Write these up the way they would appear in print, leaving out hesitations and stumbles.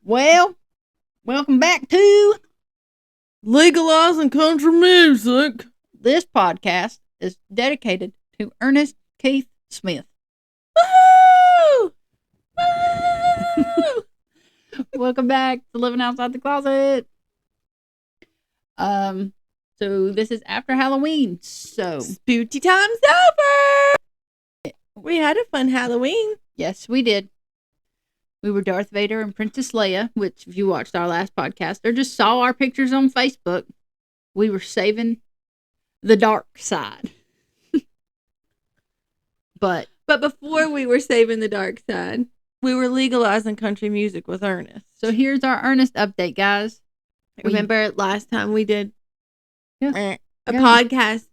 Well, welcome back to Legalizing country music. This podcast is dedicated to Ernest Keith Smith. Woo! Woo! Welcome back to Living Outside the Closet. So this is after Halloween. So Spooky time's over. We had a fun Halloween. yes, we did. We were Darth Vader and Princess Leia, which if you watched our last podcast or just saw our pictures on Facebook, we were saving the dark side. But before we were saving the dark side, we were legalizing country music with Ernest. so here's our Ernest update, guys. Remember last time we did Yeah. a podcast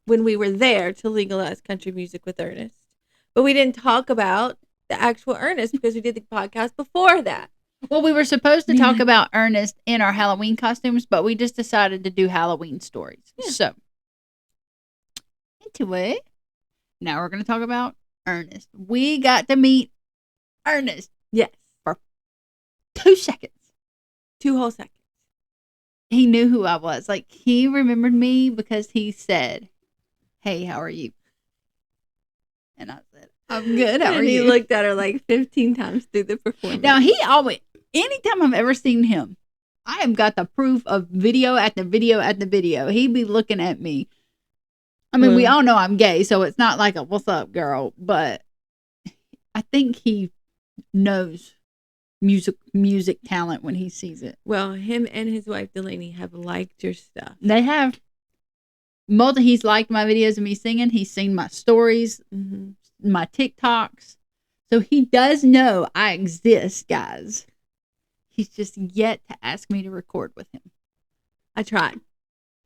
when we were there to legalize country music with Ernest. But we didn't talk about the actual Ernest because we did the podcast before that. Well, we were supposed to talk about Ernest in our Halloween costumes, but we just decided to do Halloween stories. Yeah. So, anyway, now we're going to talk about Ernest. We got to meet Ernest. Yes. For 2 seconds. 2 whole seconds. He knew who I was. Like, he remembered me because he said, "Hey, how are you?" And I said, "I'm good. How are And he you?" looked at her like 15 times through the performance. Now, he always, anytime I've ever seen him, I have got the proof of video at the video at the video. He'd be looking at me. I mean, we all know I'm gay, so it's not like a "what's up, girl," but I think he knows music talent when he sees it. Well, him and his wife Delaney have liked your stuff. They have. He's liked my videos of me singing. He's seen my stories, my TikToks. So he does know I exist, guys. He's just yet to ask me to record with him. I tried.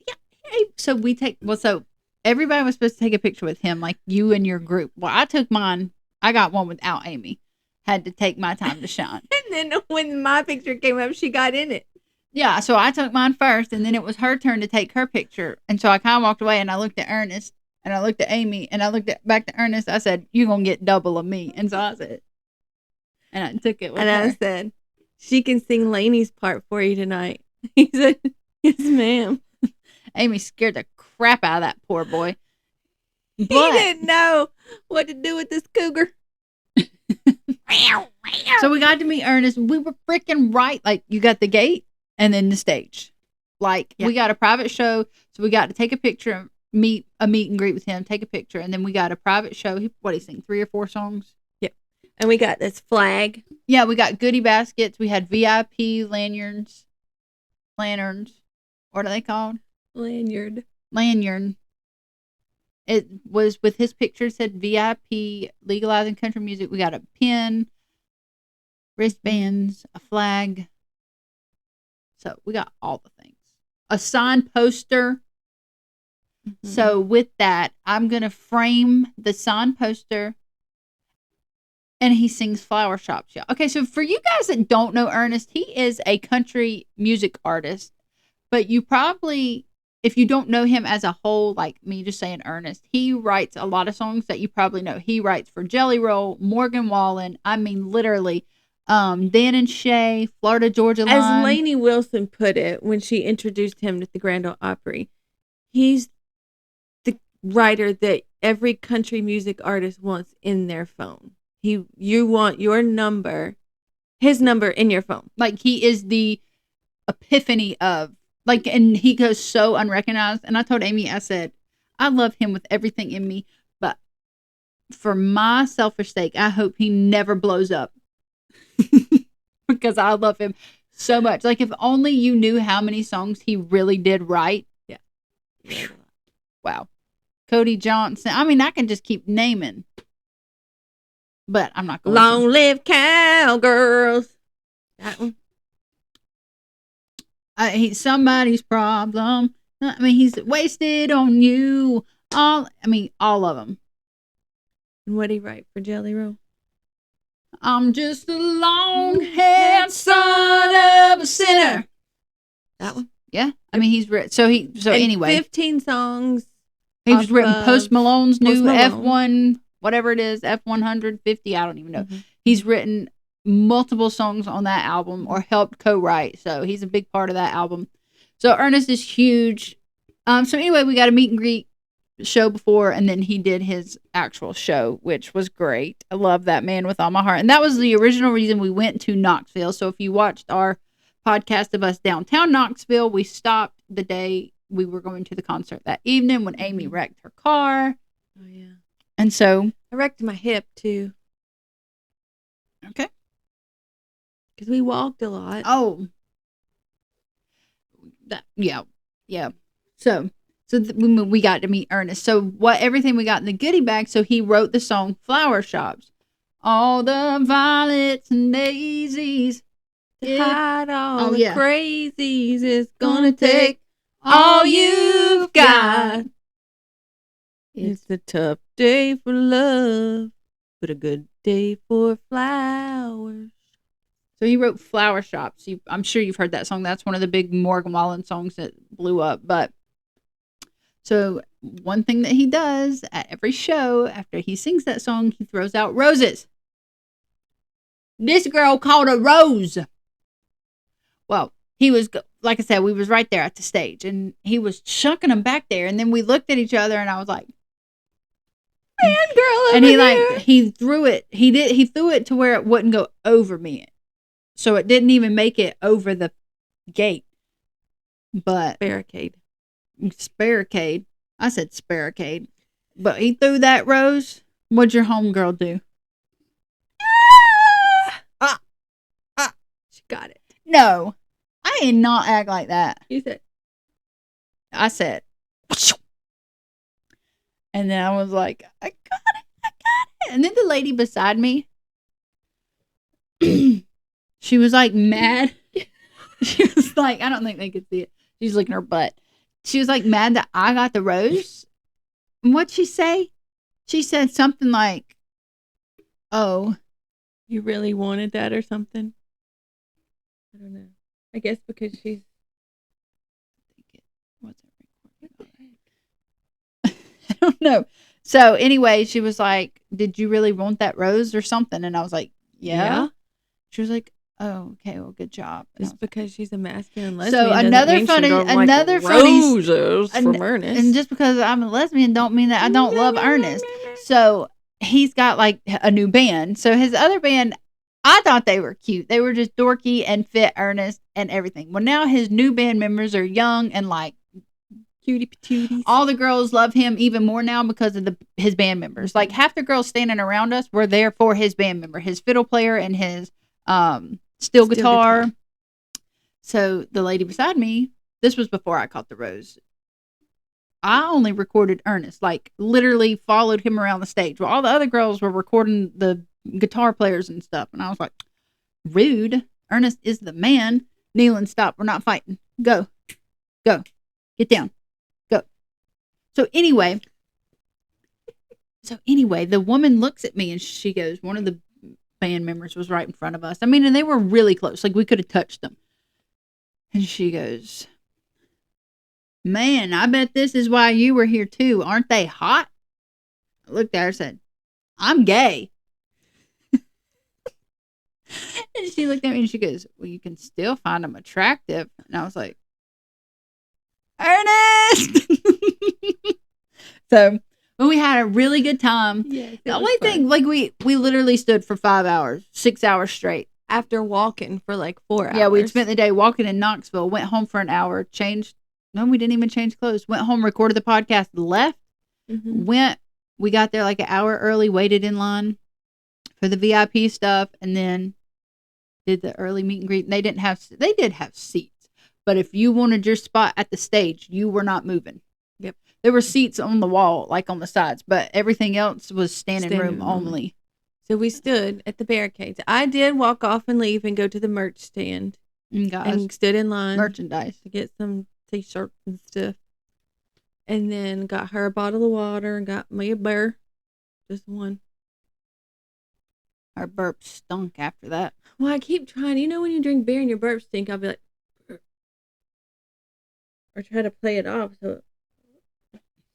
Yeah. So so everybody was supposed to take a picture with him, like you and your group. Well, I took mine. I got one without Amy. Had to take my time to shine. And then when my picture came up, she got in it. Yeah, so I took mine first, and then it was her turn to take her picture. And so I kind of walked away, and I looked at Ernest, and I looked at Amy, and I looked back to Ernest. I said, "You're going to get double of me." And so I said, and I took it with her. I said, "She can sing Lainey's part for you tonight." He said, "Yes, ma'am." Amy scared the crap out of that poor boy. He didn't know what to do with this cougar. So we got to meet Ernest. We were freaking right. Like, you got the gate and then the stage. Like, we got a private show. So we got to take a picture, meet and greet with him, take a picture. And then we got a private show. He sing 3 or 4 songs? Yep. And we got this flag. Yeah, we got goodie baskets. We had VIP lanterns. What are they called? Lanyard. It was with his picture, said VIP, legalizing country music. We got a pin, wristbands, a flag. So we got all the things. A signed poster. Mm-hmm. So with that, I'm going to frame the signed poster. And he sings Flower Shops, y'all. Okay, so for you guys that don't know Ernest, he is a country music artist. But you probably, if you don't know him as a whole, like me just saying Ernest, he writes a lot of songs that you probably know. He writes for Jelly Roll, Morgan Wallen. I mean, literally, Dan and Shay, Florida Georgia Line. As Lainey Wilson put it when she introduced him to the Grand Ole Opry, he's the writer that every country music artist wants in their phone. You want your number, his number in your phone. Like, he is the epiphany of, like, and he goes so unrecognized. And I told Amy, I said, I love him with everything in me, but for my selfish sake, I hope he never blows up. Because I love him so much. Like, if only you knew how many songs he really did write. Yeah. Wow. Cody Johnson. I mean, I can just keep naming. But I'm not going Long live cowgirls. That one. He's somebody's problem. I mean, he's wasted on you. All of them. And what did he write for Jelly Roll? I'm just a long-haired son of a sinner. That one? Yeah. I mean, he's written. So anyway. 15 songs. He's written Post Malone's new Malone. F1, whatever it is, F150. I don't even know. Mm-hmm. He's written multiple songs on that album or helped co-write. So he's a big part of that album. So Ernest is huge. So anyway, we got a meet and greet show before, and then he did his actual show, which was great. I love that man with all my heart. And that was the original reason we went to Knoxville. So if you watched our podcast of us downtown Knoxville, we stopped the day we were going to the concert that evening when Amy wrecked her car. Oh, yeah. And so I wrecked my hip, too. Okay. Because we walked a lot. Oh. Yeah. So we got to meet Ernest. So everything we got in the goodie bag. So he wrote the song Flower Shops. All the violets and daisies. To hide all the yeah. crazies. It's gonna take all you've got. It's a tough day for love, but a good day for flowers. So he wrote Flower Shops. I'm sure you've heard that song. That's one of the big Morgan Wallen songs that blew up. But so one thing that he does at every show after he sings that song, he throws out roses. This girl called a rose. Well, he was, like I said, we was right there at the stage, and he was chucking them back there. And then we looked at each other, and I was like, "Man, girl," and he threw it. He threw it to where it wouldn't go over me, so it didn't even make it over the gate. But barricade. I said sparricade. But he threw that rose. What'd your homegirl do? She got it. No, I did not act like that. You said. I said. And then I was like, I got it. And then the lady beside me, she was like mad. She was like, I don't think they could see it. She's licking her butt. She was like mad that I got the rose. And what'd she say? She said something like, "Oh, You really wanted that or something?" I don't know. I guess because she's. I don't know. So anyway, she was like, "Did you really want that rose or something?" And I was like, yeah. She was like, "Oh, okay, well, good job." Just because she's a masculine lesbian. So another funny roses from Ernest. And just because I'm a lesbian don't mean that I don't love Ernest. So he's got like a new band. So his other band, I thought they were cute. They were just dorky and fit Ernest and everything. Well, now his new band members are young and like cutie patooties. All the girls love him even more now because of his band members. Like half the girls standing around us were there for his band member, his fiddle player and his steel guitar. So the lady beside me, this was before I caught the rose. I only recorded Ernest, like literally followed him around the stage. Well, all the other girls were recording the guitar players and stuff. And I was like, rude. Ernest is the man. Nealon, stop. We're not fighting. Go. Get down. Go. So anyway, the woman looks at me and she goes, one of the band members was right in front of us. I mean, and they were really close. Like we could have touched them. And she goes, "Man, I bet this is why you were here too. Aren't they hot?" I looked at her and said, "I'm gay." And she looked at me and she goes, "Well, you can still find them attractive." And I was like, Ernest! So, but we had a really good time. Yes, the only thing, like we literally stood for 5 hours, 6 hours straight. After walking for like 4 hours. Yeah, we spent the day walking in Knoxville, went home for an hour, changed. No, we didn't even change clothes. Went home, recorded the podcast, left. Mm-hmm. We got there like an hour early, waited in line for the VIP stuff, and then did the early meet and greet. They did have seats, but if you wanted your spot at the stage, you were not moving. Yep. There were seats on the wall, like on the sides, but everything else was standing room only. So we stood at the barricades. I did walk off and leave and go to the merch stand and stood in line merchandise to get some t-shirts and stuff. And then got her a bottle of water and got me a burr. Just one. Our burp stunk after that. Well, I keep trying. You know when you drink beer and your burps stink, I'll be like, or try to play it off so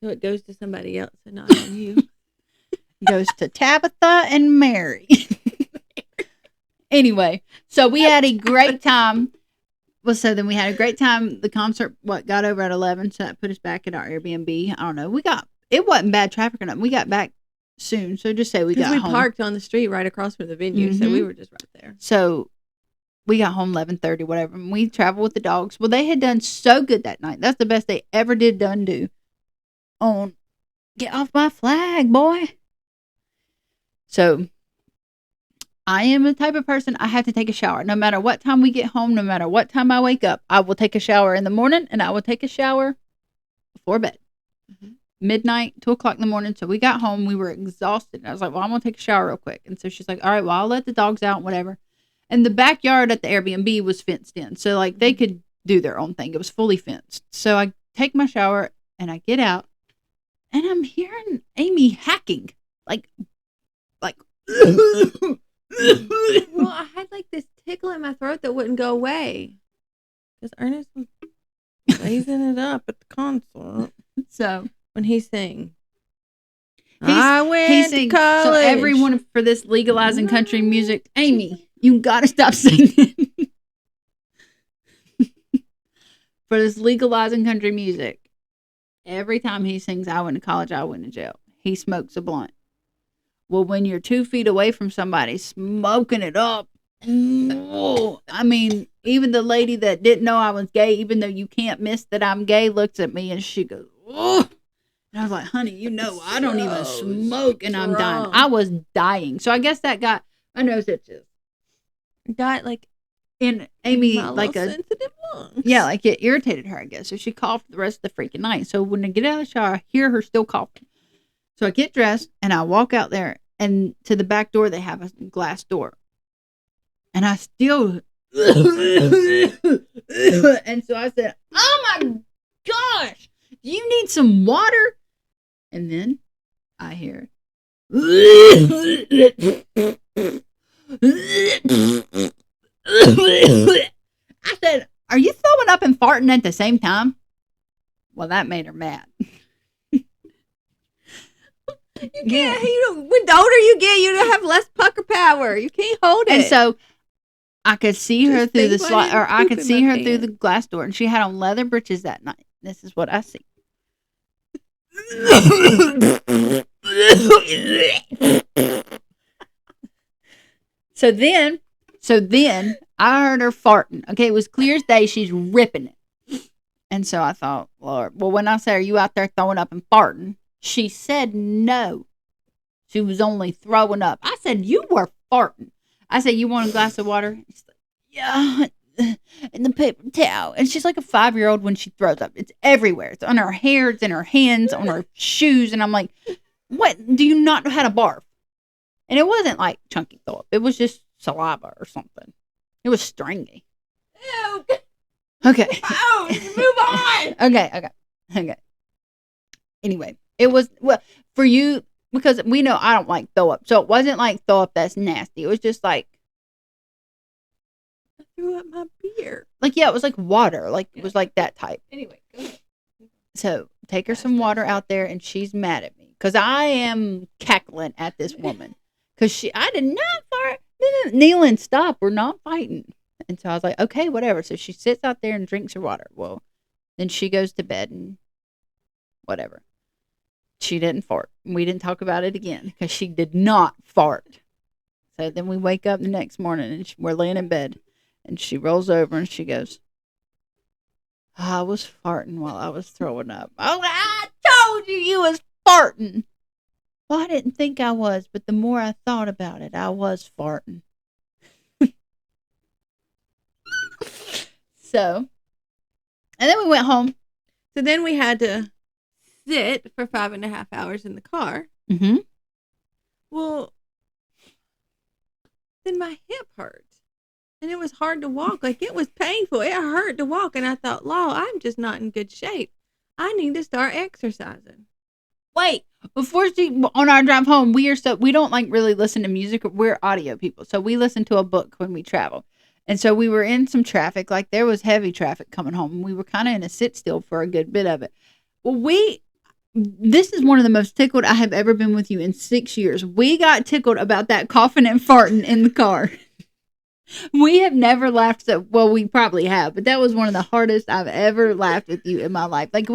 it goes to somebody else and not on you. Goes to Tabitha and Mary. Anyway, so we had a great time. Well, so then we had a great time. The concert, got over at 11, so that put us back at our Airbnb. I don't know. It wasn't bad traffic or nothing. We got back soon, so just say we got home. We parked on the street right across from the venue, so we were just right there. So we got home 11:30, whatever, and we traveled with the dogs. Well, they had done so good that night. That's the best they ever did do on Get Off My Flag, boy. So I am the type of person, I have to take a shower. No matter what time we get home, no matter what time I wake up, I will take a shower in the morning, and I will take a shower before bed. Midnight, 2 o'clock in the morning. So we got home. We were exhausted. I was like, well, I'm going to take a shower real quick. And so she's like, all right, well, I'll let the dogs out, whatever. And the backyard at the Airbnb was fenced in. So, like, they could do their own thing. It was fully fenced. So I take my shower, and I get out, and I'm hearing Amy hacking. Like. Well, I had, like, this tickle in my throat that wouldn't go away. Because Ernest was raising it up at the concert. So. When he sang, I went to college. So everyone for this legalizing country music, Amy, you gotta stop singing. For this legalizing country music, every time he sings I went to college, I went to jail, he smokes a blunt. Well, when you're 2 feet away from somebody smoking it up, I mean, even the lady that didn't know I was gay, even though you can't miss that I'm gay, looks at me and she goes, oh. And I was like, honey, I don't even smoke, and I'm dying. I was dying. So I guess that got my nose itches. Got like in Amy like a sensitive lungs. Yeah, like it irritated her, I guess. So she coughed the rest of the freaking night. So when I get out of the shower, I hear her still coughing. So I get dressed and I walk out there, and to the back door they have a glass door. And I still and so I said, oh my gosh, do you need some water? And then I hear I said, are you throwing up and farting at the same time? Well, that made her mad. You can't, when the older you get, you don't have less pucker power. You can't hold it. And so I could see her through the slide, or I could see her through the glass door, and she had on leather breeches that night. This is what I see. So then I heard her farting. Okay, it was clear as day. She's ripping it. And so I thought, Lord, well, when I said, are you out there throwing up and farting? She said no. She was only throwing up. I said, you were farting. I said, you want a glass of water? She's like, yeah, and the paper towel. And she's like a 5-year-old when she throws up. It's everywhere. It's on her hair. It's in her hands, on her shoes. And I'm like, what? Do you not know how to barf? And it wasn't like chunky throw up. It was just saliva or something. It was stringy. Ew. Okay. Oh, move on. Okay. Anyway, it was, well, for you, because we know I don't like throw up. So it wasn't like throw up that's nasty. It was just like, I threw up my beer. Like, yeah, it was like water. Like, it was like that type. Anyway, go ahead. So take her some water out there, and she's mad at me because I am cackling at this woman. Because I did not fart. Kneel and stop. We're not fighting. And so I was like, okay, whatever. So she sits out there and drinks her water. Well, then she goes to bed and whatever. She didn't fart. We didn't talk about it again because she did not fart. So then we wake up the next morning and we're laying in bed, and she rolls over and she goes, I was farting while I was throwing up. I was like, I told you was farting. Well, I didn't think I was, but the more I thought about it, I was farting. So, and then we went home. So then we had to sit for 5.5 hours in the car. Mm-hmm. Well, then my hip hurt. And it was hard to walk. Like, it was painful. It hurt to walk. And I thought, Law, I'm just not in good shape. I need to start exercising. Wait, on our drive home, we don't like really listen to music. We're audio people. So we listen to a book when we travel. And so we were in some traffic, like there was heavy traffic coming home. We were kind of in a sit still for a good bit of it. Well, this is one of the most tickled I have ever been with you in 6 years. We got tickled about that coughing and farting in the car. We have never laughed so well. We probably have, but that was one of the hardest I've ever laughed with you in my life. Like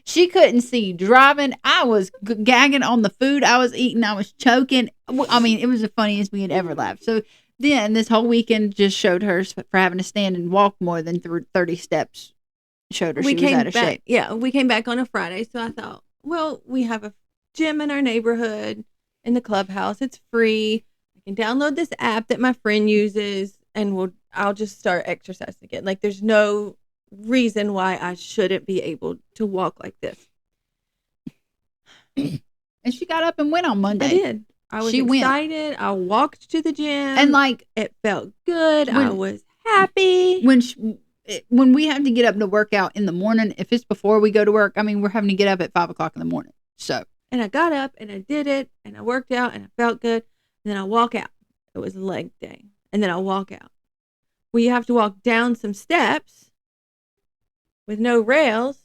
she couldn't see you driving. I was gagging on the food I was eating. I was choking. I mean, it was the funniest we had ever laughed. So then this whole weekend just showed her for having to stand and walk more than 30 steps. Showed her she was out of shape. Yeah, we came back on a Friday, so I thought, well, we have a gym in our neighborhood in the clubhouse. It's free. I can download this app that my friend uses, and I'll just start exercising again. Like, there's no reason why I shouldn't be able to walk like this. And she got up and went on Monday. I did. I was excited. I walked to the gym, and like it felt good. I was happy. When we have to get up to work out in the morning, if it's before we go to work, I mean, we're having to get up at 5 o'clock in the morning. So, and I got up and I did it and I worked out and I felt good. And then I walk out. It was leg day. And then I walk out. Well, you have to walk down some steps with no rails.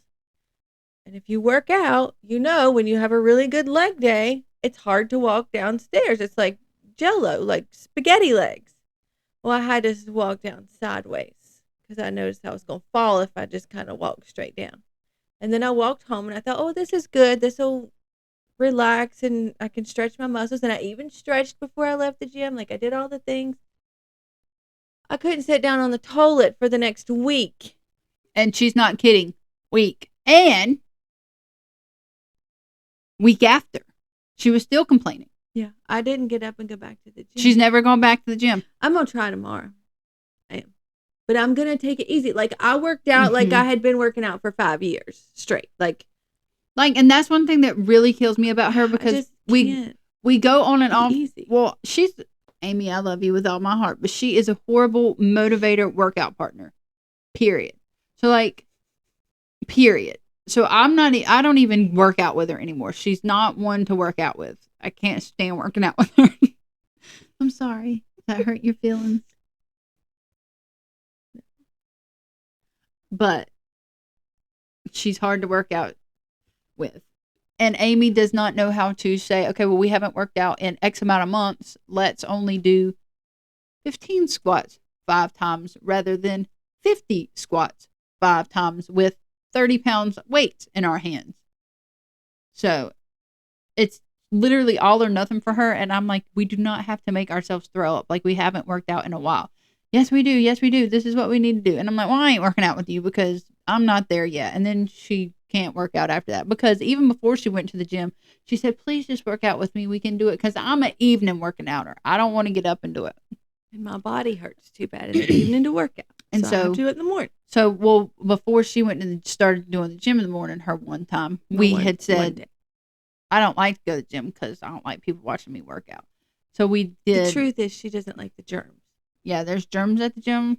And if you work out, you know, when you have a really good leg day, it's hard to walk downstairs. It's like Jell-O, like spaghetti legs. Well, I had to walk down sideways because I noticed I was going to fall if I just kind of walked straight down. And then I walked home and I thought, oh, this is good. This will relax and I can stretch my muscles. And I even stretched before I left the gym. Like, I did all the things. I couldn't sit down on the toilet for the next week. And she's not kidding. Week. And week after, she was still complaining. Yeah, I didn't get up and go back to the gym. She's never gone back to the gym. I'm going to try tomorrow. I am. But I'm going to take it easy. Like, I worked out like I had been working out for 5 years straight. Like, and that's one thing that really kills me about her, because we go on and off. Easy. Well, Amy, I love you with all my heart, but she is a horrible motivator workout partner. Period. So period. So I don't even work out with her anymore. She's not one to work out with. I can't stand working out with her. I'm sorry. That hurt your feelings? But she's hard to work out with. And Amy does not know how to say, okay, well, we haven't worked out in X amount of months. Let's only do 15 squats 5 times rather than 50 squats 5 times with 30 pounds weights in our hands. So it's literally all or nothing for her. And I'm like, we do not have to make ourselves throw up. Like, we haven't worked out in a while. Yes, we do. Yes, we do. This is what we need to do. And I'm like, well, I ain't working out with you because I'm not there yet. And then she can't work out after that, because even before she went to the gym, she said, please just work out with me. We can do it, because I'm an evening working outer. I don't want to get up and do it. And my body hurts too bad in the evening to work out. And so I have to do it in the morning. So, well, before she went and started doing the gym in the morning, her one time, we had said, I don't like to go to the gym because I don't like people watching me work out. So we did. The truth is, she doesn't like the germs. Yeah, there's germs at the gym.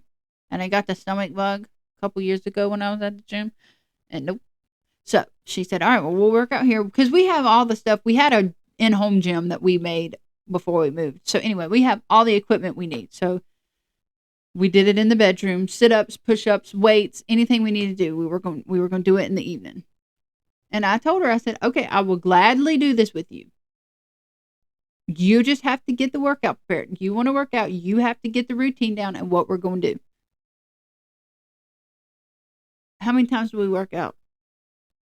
And I got the stomach bug a couple years ago when I was at the gym. And nope. So she said, all right, well, we'll work out here, because we have all the stuff. We had a in-home gym that we made before we moved. So anyway, we have all the equipment we need. So we did it in the bedroom, sit-ups, push-ups, weights, anything we needed to do. We were going to do it in the evening. And I told her, I said, okay, I will gladly do this with you. You just have to get the workout prepared. You want to work out, you have to get the routine down and what we're going to do. How many times do we work out?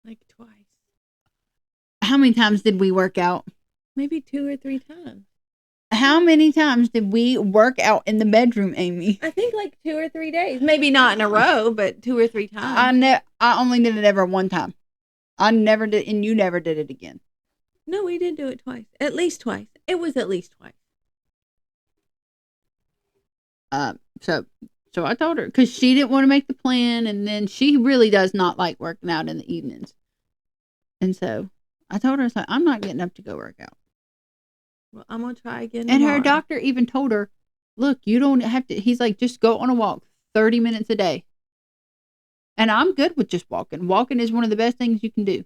Like twice. How many times did we work out? Maybe 2 or 3 times. How many times did we work out in the bedroom, Amy? I think like 2 or 3 days. Maybe not in a row, but 2 or 3 times. I only did it ever one time. I never did, and you never did it again. No, we did do it twice. At least twice. It was at least twice. So I told her, because she didn't want to make the plan, and then she really does not like working out in the evenings. And so I told her, I'm not getting up to go work out. Well, I'm going to try again And tomorrow. her doctor even told her, look, you don't have to, he's like, just go on a walk 30 minutes a day. And I'm good with just walking. Walking is one of the best things you can do.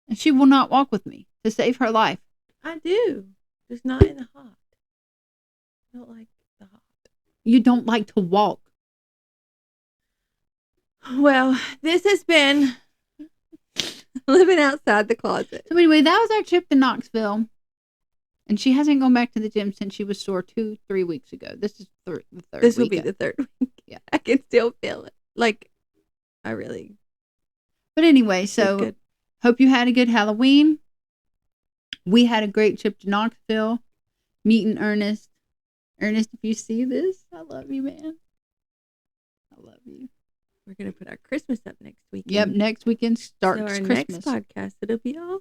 And she will not walk with me to save her life. I do. Just not in the hot. I don't like the hot. You don't like to walk. Well, this has been living outside the closet. So anyway, that was our trip to Knoxville. And she hasn't gone back to the gym since she was sore 2-3 weeks ago. This is the third. This will be the third week. Yeah. I can still feel it. Like, I really. But anyway, so hope you had a good Halloween. We had a great trip to Knoxville, meeting Ernest. Ernest, if you see this, I love you, man. I love you. We're going to put our Christmas up next weekend. Yep, next weekend starts so our Christmas. next podcast, it'll be all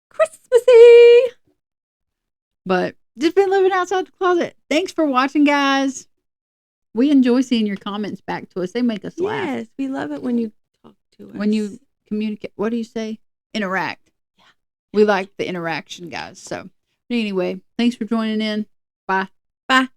Christmassy. But just been living outside the closet. Thanks for watching, guys. We enjoy seeing your comments back to us. They make us laugh. Yes, we love it when you talk to us. When you communicate. What do you say? Interact. Yeah. We like the interaction, guys. So, anyway, thanks for joining in. Bye. Bye.